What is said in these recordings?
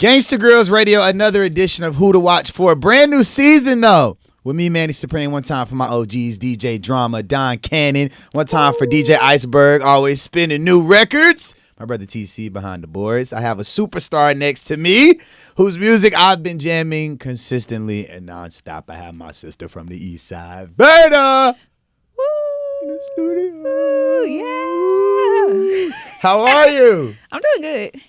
Gangsta Grillz Radio, another edition of Who to Watch for. A brand new season, though. With me, Manni Supreme, one time for my OGs, DJ Drama, Don Cannon. One time for DJ Iceberg, always spinning new records. My brother TC behind the boards. I have a superstar next to me, whose music I've been jamming consistently and nonstop. I have my sister from the east side, Vayda. Woo! In the studio. Yeah. How are you? I'm doing good.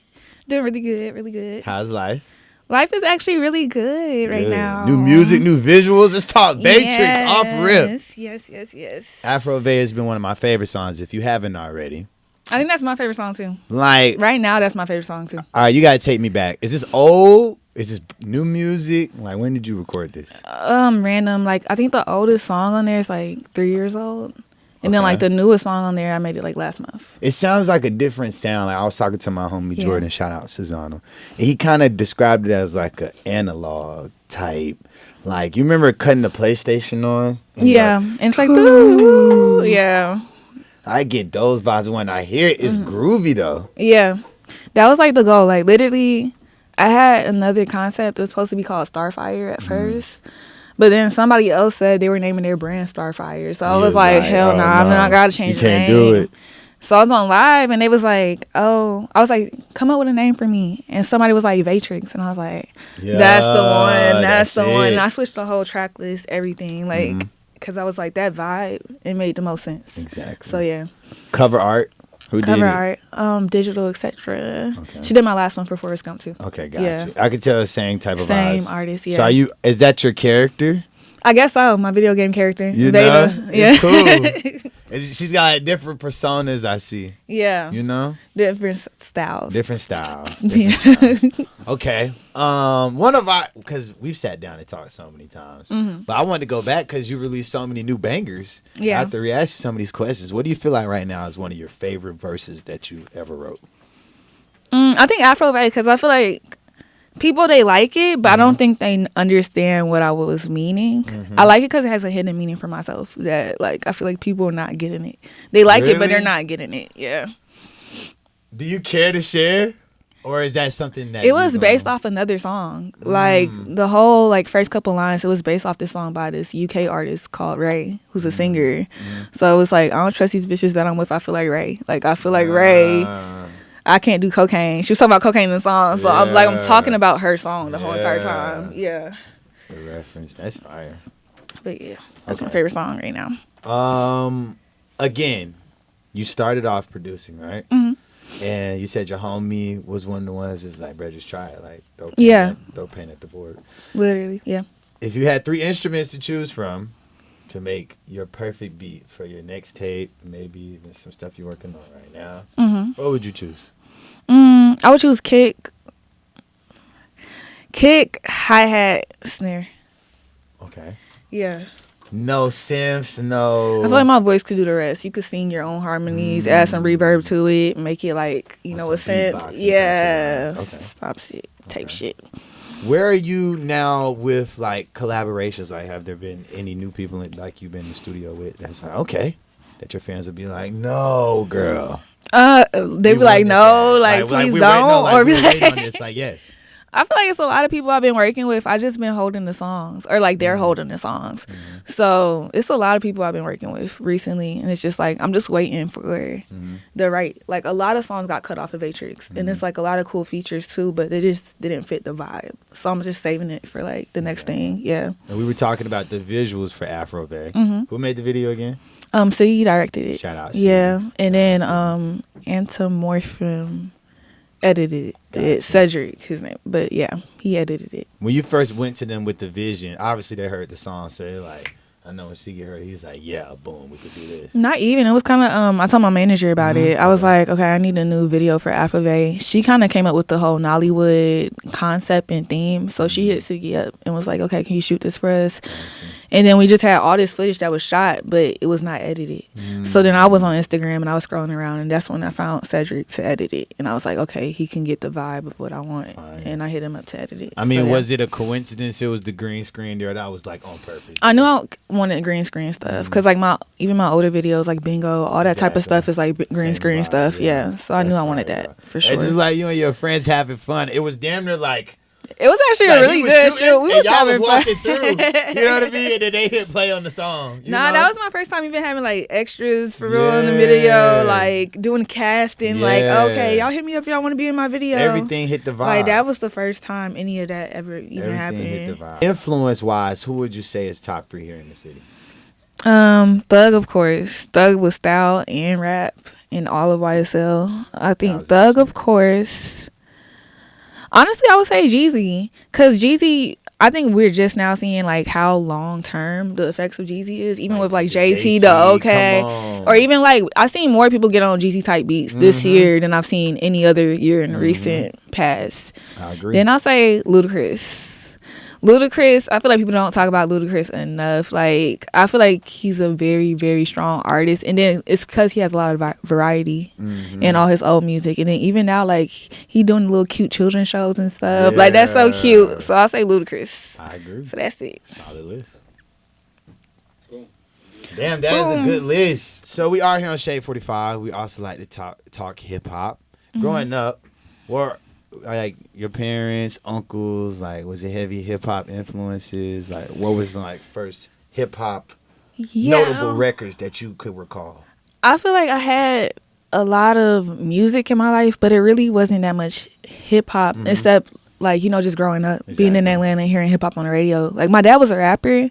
Doing really good, really good. How's life? Life is actually really good right now. New music, new visuals. Let's talk Vaytrix off rip. Yes. AfroVay has been one of my favorite songs, if you haven't already. I think that's my favorite song too. Like right now, that's my favorite song too. All right, you gotta take me back. Is this old? Is this new music? Like, when did you record this? Random. Like, I think the oldest song on there is like 3 years old. And then, like, the newest song on there, I made it, like, last month. It sounds like a different sound. Like, I was talking to my homie Jordan, shout out Cezanne. And he kind of described it as, like, an analog type. Like, you remember cutting the PlayStation on? Yeah. And it's like, ooh, yeah. I get those vibes when I hear it. It's groovy, though. Yeah. That was, like, the goal. Like, literally, I had another concept. It was supposed to be called Starfire at first. But then somebody else said they were naming their brand Starfire. So I was like, hell nah, I'm not got to change the name. You can't do it. So I was on live and they was like, I was like, come up with a name for me. And somebody was like, Vaytrix. And I was like, that's the one. That's the one. And I switched the whole track list, everything. Like, because I was like, that vibe, it made the most sense. Exactly. So yeah. Cover art? Who Cover did it? art, digital, etc. Okay. She did my last one for Forrest Gump too. Okay, got you. I could tell the same type of vibes. Same artist, yeah. So is that your character? I guess so. My video game character, you Vayda. Know? It's cool. She's got different personas, I see. Yeah. You know? Different styles. Okay. One of our, because we've sat down and talked so many times, but I wanted to go back because you released so many new bangers. Yeah. I have to re-ask you some of these questions. What do you feel like right now is one of your favorite verses that you ever wrote? I think AfroVay, because I feel like people, they like it, but I don't think they understand what I was meaning. I like it because it has a hidden meaning for myself that, like, I feel like people are not getting it. They like it, but they're not getting it. Yeah. Do you care to share? Or is that something that... It was based off another song. Like, the whole, like, first couple lines, it was based off this song by this UK artist called Ray, who's a singer. So it was like, I don't trust these bitches that I'm with. I feel like Ray. Like, I feel like Ray... I can't do cocaine. She was talking about cocaine in the song. So I'm talking about her song the whole entire time. Yeah. The reference. That's fire. But yeah, that's my favorite song right now. Again, you started off producing, right? And you said your homie was one of the ones that's like, bro, just try it. Like, throw paint at the board. Literally, yeah. If you had 3 instruments to choose from to make your perfect beat for your next tape, maybe even some stuff you're working on right now, what would you choose? I would choose kick, hi-hat, snare. Okay. Yeah. No synths, no... I feel like my voice could do the rest. You could sing your own harmonies, add some reverb to it, make it like, you know, a synth. Yeah. Stop shit, tape shit. Where are you now with, like, collaborations? Like, have there been any new people, like, you've been in the studio with that's like, okay, that your fans would be like, no, girl. They be like, no, like please don't. Or be like, on this, like, yes. I feel like it's a lot of people I've been working with. I just been holding the songs, or like they're holding the songs. So it's a lot of people I've been working with recently, and it's just like I'm just waiting for the right. Like a lot of songs got cut off of Vaytrix, and it's like a lot of cool features too, but they just didn't fit the vibe. So I'm just saving it for like the next thing. Yeah. And we were talking about the visuals for AfroVay. Who made the video again? So he directed it. Shout out. Yeah, and then Antomorphism edited it. Cedric, his name, but yeah, he edited it. When you first went to them with the vision, obviously they heard the song, so they're like, I know when Siggy heard it, he's like, yeah, boom, we could do this. Not even. It was kind of, I told my manager about it. I was like, okay, I need a new video for AfroVay. She kind of came up with the whole Nollywood concept and theme. So she hit Siggy up and was like, okay, can you shoot this for us? And then we just had all this footage that was shot, but it was not edited. So then I was on Instagram and I was scrolling around, and that's when I found Cedric to edit it. And I was like, okay, he can get the vibe of what I want. Fine. And I hit him up to edit it. I mean, was it a coincidence it was the green screen there that was like on purpose? I knew I wanted green screen stuff because like even my older videos, like Bingo, all that type of stuff is like green screen stuff. Yeah. So I knew I wanted that for sure. It's just like you and your friends having fun. It was damn near like. It was actually a really good shoot. We was having fun. Walking through, you know what I mean? And then they hit play on the song. Nah, that was my first time even having like extras for real in the video, like doing casting. Like, okay, y'all hit me up if y'all want to be in my video. Everything hit the vibe. Like that was the first time any of that ever even happened. Hit the vibe. Influence wise, who would you say is top 3 here in the city? Thug, of course. Thug with style and rap and all of YSL. I think Thug, of course. Honestly, I would say Jeezy, because Jeezy, I think we're just now seeing like how long term the effects of Jeezy is, even with like JT, the OK, or even like I've seen more people get on Jeezy type beats this year than I've seen any other year in the recent past. I agree. Then I'll say Ludacris. Ludacris, I feel like people don't talk about Ludacris enough. Like, I feel like he's a very, very strong artist. And then it's because he has a lot of variety in all his old music. And then even now, like, he doing little cute children's shows and stuff. Like, that's so cute. So I'll say Ludacris. I agree. So that's it. Solid list. Damn, that is a good list. So we are here on Shade 45. We also like to talk hip-hop. Growing up, like your parents, uncles, like was it heavy hip hop influences? Like what was like first hip hop notable records that you could recall? I feel like I had a lot of music in my life, but it really wasn't that much hip hop except like, you know, just growing up, being in Atlanta and hearing hip hop on the radio. Like my dad was a rapper.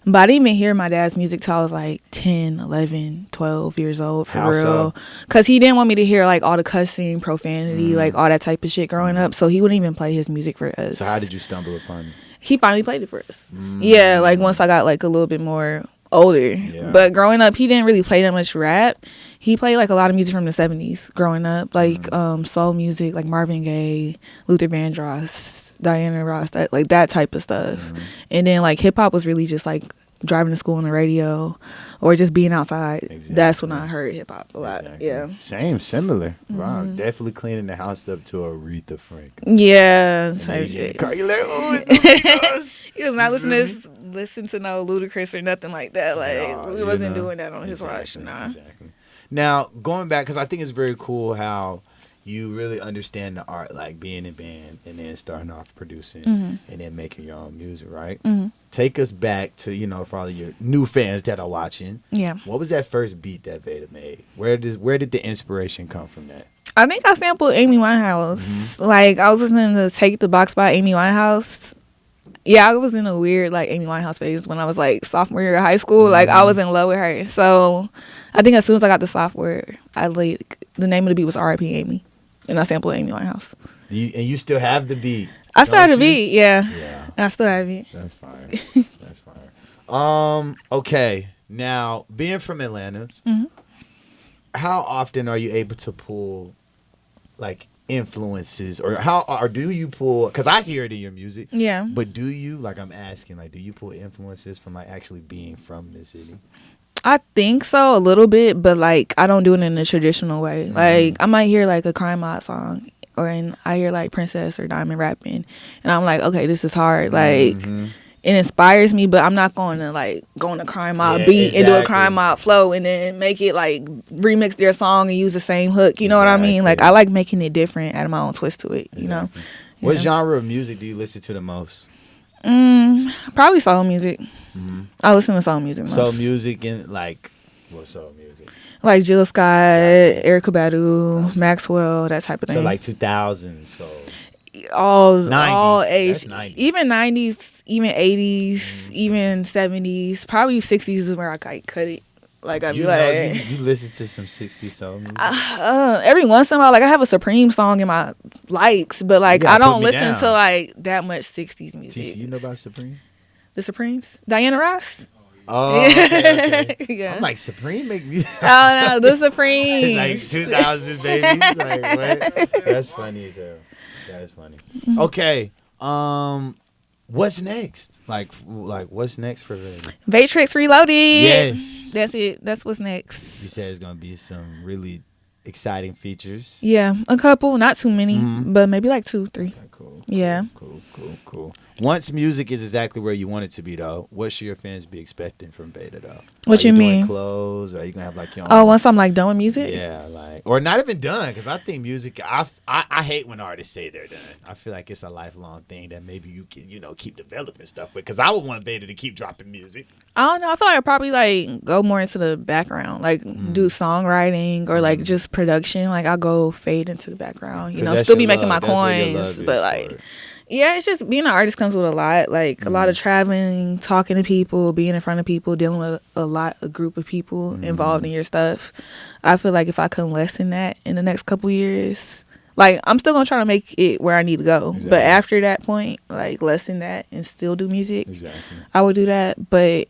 But I didn't even hear my dad's music till I was like 10, 11, 12 years old, for real. Because he didn't want me to hear like all the cussing, profanity, like all that type of shit growing up. So he wouldn't even play his music for us. So how did you stumble upon it? He finally played it for us. Yeah, like once I got like a little bit more older. Yeah. But growing up, he didn't really play that much rap. He played like a lot of music from the 70s growing up. Like soul music, like Marvin Gaye, Luther Vandross, Diana Ross, that type of stuff. And then like hip hop was really just like driving to school on the radio or just being outside. That's when I heard hip hop a lot. Yeah, similar. Wow, definitely cleaning the house up to Aretha Franklin. Yeah, type shit. You like, oh, it's he was not listen to no Ludacris or nothing like that. Like we wasn't doing that on his watch. Nah. Exactly. Now going back, because I think it's very cool how you really understand the art, like being in band and then starting off producing and then making your own music, right? Take us back to, you know, for all of your new fans that are watching. Yeah. What was that first beat that Vayda made? Where did the inspiration come from that? I think I sampled Amy Winehouse. Like, I was listening to Take the Box by Amy Winehouse. Yeah, I was in a weird, like, Amy Winehouse phase when I was, like, sophomore year of high school. Like, I was in love with her. So, I think as soon as I got the software, the name of the beat was R.I.P. Amy. And I sampled Amy Winehouse. And you still have the beat? I still have the beat, yeah. I still have it. That's fire. That's fire. Okay. Now, being from Atlanta, how often are you able to pull, like, influences? Or do you pull, because I hear it in your music. Yeah. But do you, like I'm asking, like, do you pull influences from, like, actually being from the city? I think so, a little bit, but like I don't do it in a traditional way. Like I might hear like a Crime Mob song, I hear like Princess or Diamond rapping, and I'm like, okay, this is hard. Like it inspires me, but I'm not going to like go on a Crime Mob beat and do a Crime Mob flow and then make it like remix their song and use the same hook. You know what I mean? Like I like making it different, adding my own twist to it. You know. What genre of music do you listen to the most? Probably soul music. I listen to soul music most. Soul music and like what soul music? Like Jill Scott, Erykah Badu, Maxwell, that type of thing. So like 2000s, so all 90s, all age, 90s. Even 90s, even 80s, even 70s, probably 60s is where I cut it. Like I'd be like, you listen to some 60s soul music? Every once in a while, like I have a Supreme song in my likes, but like I don't listen to like that much 60s music. TC, you know about Supreme? The Supremes? Diana Ross? Oh, okay. Yeah. I'm like, Supreme make music? Oh, no, the Supremes. Like 2000s babies? Like, what? That's funny as hell. That is funny. Okay. What's next? Like what's next for Vayda? Vaytrix Reloaded. Yes. That's it. That's what's next. You said it's gonna be some really exciting features. Yeah, a couple, not too many, but maybe like 2, 3. Okay, cool. Yeah. Cool. Once music is exactly where you want it to be, though, what should your fans be expecting from Vayda, though? What you mean? Doing clothes, or are you gonna have like your own? Oh, once I'm like done with music? Yeah, like, or not even done, because I think music. I hate when artists say they're done. I feel like it's a lifelong thing that maybe you can keep developing stuff with. Because I would want Vayda to keep dropping music. I don't know. I feel like I'd probably like go more into the background, like do songwriting or like just production. Like I'll go fade into the background, still be making my coins, but like. Yeah, it's just being an artist comes with a lot, like a lot of traveling, talking to people, being in front of people, dealing with a group of people involved in your stuff. I feel like if I can lessen that in the next couple years, like I'm still gonna try to make it where I need to go. Exactly. But after that point, like lessen that and still do music. Exactly. I would do that, but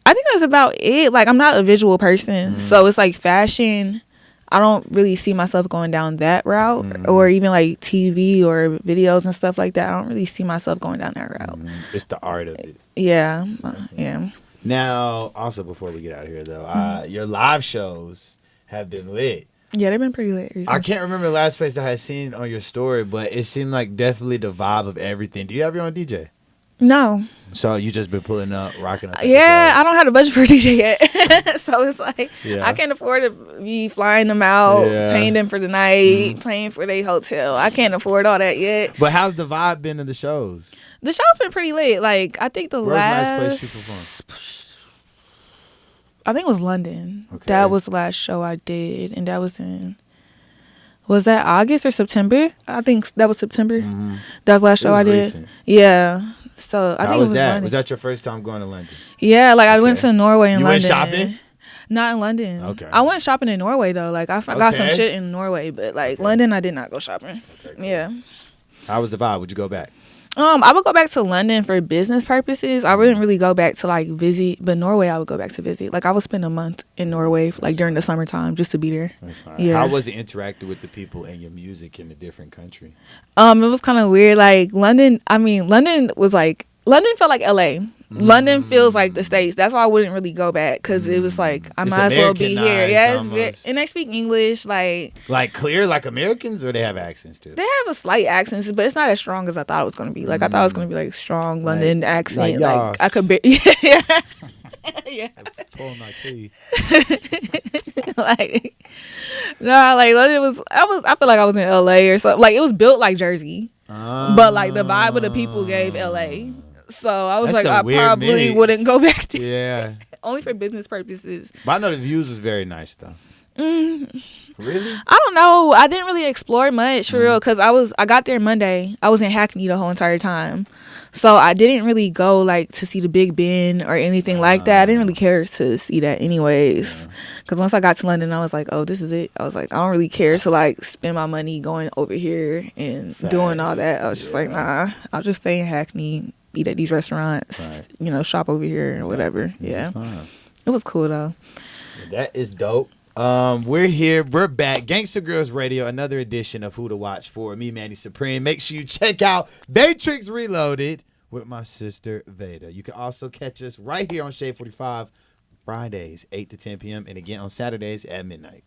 I think that's about it. Like I'm not a visual person, so it's like fashion. I don't really see myself going down that route or even like TV or videos and stuff like that. I don't really see myself going down that route. It's the art of it. Yeah. Yeah. Now, also before we get out of here though, your live shows have been lit. Yeah, they've been pretty lit recently. I can't remember the last place that I had seen on your story, but it seemed like definitely the vibe of everything. Do you have your own DJ? No. So you just been pulling up, rocking up? Yeah, I don't have the budget for a DJ yet. So it's like, I can't afford to be flying them out, paying them for the night, paying for their hotel. I can't afford all that yet. But how's the vibe been in the shows? The show's been pretty lit. Like, I think Where's last... the last place you performed? I think it was London. Okay. That was the last show I did. And that was in... Was that August or September? I think that was September. That was the last show I did. Recent. Yeah. So I think it was that? London. Was that your first time going to London? Yeah, like I went to Norway and London. You went shopping? Not in London. Okay. I went shopping in Norway though. Like I got some shit in Norway, but like London, I did not go shopping. Okay, cool. Yeah. How was the vibe? Would you go back? I would go back to London for business purposes. I wouldn't really go back to like visit, but Norway I would go back to visit. Like I would spend a month in Norway, like during the summertime, just to be there. That's fine. Yeah. How was it interacting with the people and your music in a different country? It was kind of weird. Like London was like London felt like LA. London feels like the States. That's why I wouldn't really go back because it was like I might as well be here. Yeah, and they speak English like clear like Americans, or they have accents too. They have a slight accent, but it's not as strong as I thought it was going to be. Like I thought it was going to be like strong London accent. Like I could be yeah. Pulling my teeth. Like London was. I feel like I was in LA or something. Like it was built like Jersey, but like the vibe of the people gave LA. So I was I probably wouldn't go back there. Yeah. Only for business purposes. But I know the views was very nice though. Really? I don't know. I didn't really explore much for real because I got there Monday. I was in Hackney the whole entire time. So I didn't really go like to see the Big Ben or anything like that. I didn't really care to see that anyways. Because once I got to London, I was like, oh, this is it. I was like, I don't really care to like spend my money going over here and doing all that. I was just like, nah, I'll just stay in Hackney, eat at these restaurants, shop over here or whatever. Yeah. It was cool though. That is dope. We're here. We're back. Gangsta Grillz Radio, another edition of Who to Watch For. Me, Manni Supreme. Make sure you check out Vaytrix Reloaded with my sister, Vayda. You can also catch us right here on Shade 45, Fridays, 8 to 10 p.m. and again on Saturdays at midnight.